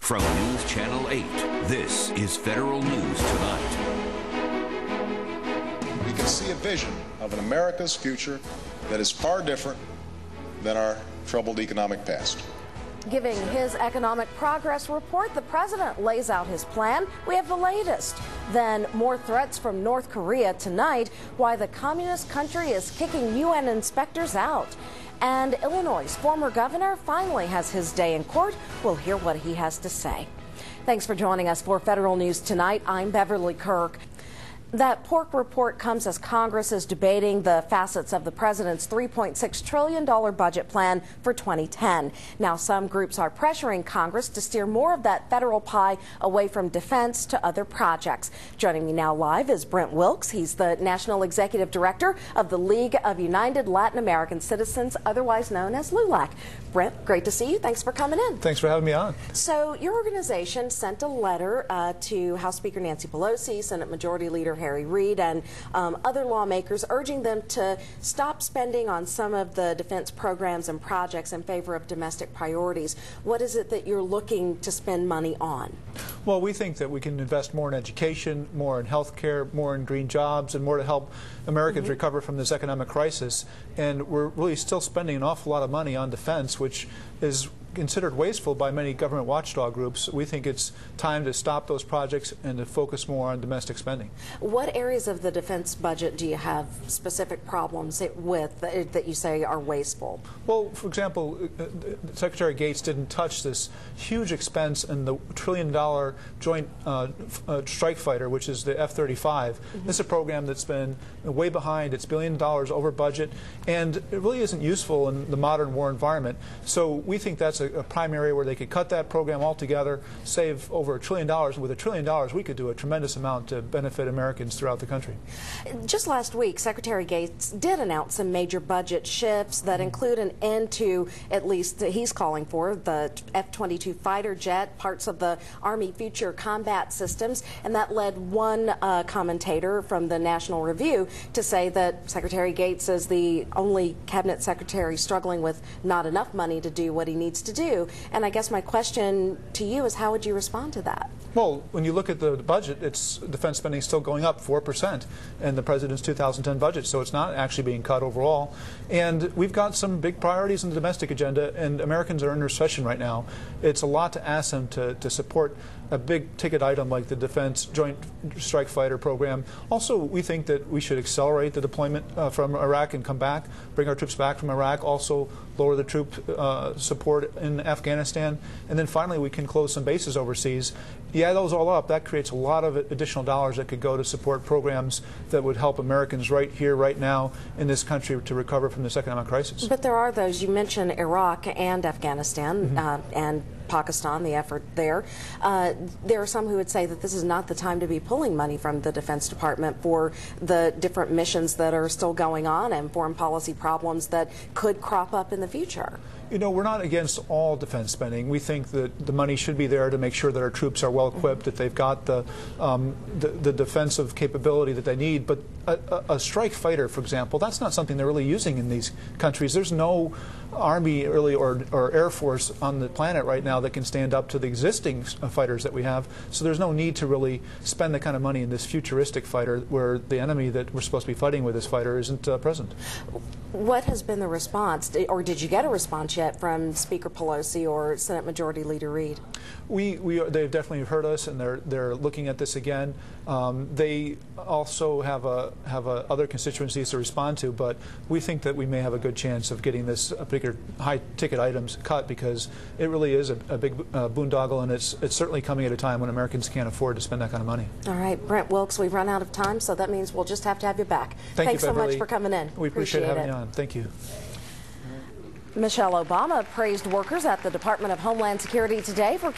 From News Channel 8, this is Federal News Tonight. We can see a vision of an America's future that is far different than our troubled economic past. Giving his economic progress report, the president lays out his plan. We have the latest. Then more threats from North Korea tonight, why the communist country is kicking UN inspectors out. And Illinois' former governor finally has his day in court. We'll hear what he has to say. Thanks for joining us for Federal News Tonight. I'm Beverly Kirk. That pork report comes as Congress is debating the facets of the president's $3.6 trillion budget plan for 2010. Now, some groups are pressuring Congress to steer more of that federal pie away from defense to other projects. Joining me now live is Brent Wilkes. He's the National Executive Director of the League of United Latin American Citizens, otherwise known as LULAC. Brent, great to see you. Thanks for coming in. Thanks for having me on. So your organization sent a letter to House Speaker Nancy Pelosi, Senate Majority Leader Harry Reid, and other lawmakers urging them to stop spending on some of the defense programs and projects in favor of domestic priorities. What is it that you're looking to spend money on? Well, we think that we can invest more in education, more in health care, more in green jobs, and more to help Americans recover from this economic crisis. And we're really still spending an awful lot of money on defense, which is considered wasteful by many government watchdog groups. We think it's time to stop those projects and to focus more on domestic spending. What areas of the defense budget do you have specific problems with that you say are wasteful? Well, for example, Secretary Gates didn't touch this huge expense in the $1 trillion joint strike fighter, which is the F-35. This is a program that's been way behind. It's $1 billion over budget, and it really isn't useful in the modern war environment. So we think that's a prime area where they could cut that program altogether, save over $1 trillion. With $1 trillion, we could do a tremendous amount to benefit Americans throughout the country. Just last week, Secretary Gates did announce some major budget shifts that include an end to, at least he's calling for, the F-22 fighter jet, parts of the Army Future Combat Systems, and that led one commentator from the National Review to say that Secretary Gates is the only cabinet secretary struggling with not enough money to do what he needs to do. And I guess my question to you is, how would you respond to that? Well, when you look at the budget, defense spending is still going up 4% in the president's 2010 budget, so it's not actually being cut overall. And we've got some big priorities in the domestic agenda, and Americans are in recession right now. It's a lot to ask them to support a big ticket item like the Defense Joint Strike Fighter program. Also, we think that we should accelerate the deployment from Iraq and come back, bring our troops back from Iraq, also lower the troop support in Afghanistan, and then finally we can close some bases overseas. You add those all up, that creates a lot of additional dollars that could go to support programs that would help Americans right here, right now in this country to recover from this economic crisis. But there are those, you mentioned Iraq and Afghanistan and Pakistan, the effort there. There are some who would say that this is not the time to be pulling money from the Defense Department for the different missions that are still going on and foreign policy problems that could crop up in the future. You know, we're not against all defense spending. We think that the money should be there to make sure that our troops are well equipped, that they've got the defensive capability that they need. But a strike fighter, for example, that's not something they're really using in these countries. There's no Army really or Air Force on the planet right now that can stand up to the existing fighters that we have. So there's no need to really spend the kind of money in this futuristic fighter where the enemy that we're supposed to be fighting with this fighter isn't present. What has been the response, or did you get a response yet from Speaker Pelosi or Senate Majority Leader Reid? They've definitely heard us, and they're looking at this again. They also have other constituencies to respond to, but we think that we may have a good chance of getting this bigger high-ticket items cut because it really is a big boondoggle, and it's certainly coming at a time when Americans can't afford to spend that kind of money. All right, Brent Wilkes, we've run out of time, so that means we'll just have to have you back. Thanks so much for coming in. We appreciate having you on. Thank you. Michelle Obama praised workers at the Department of Homeland Security today for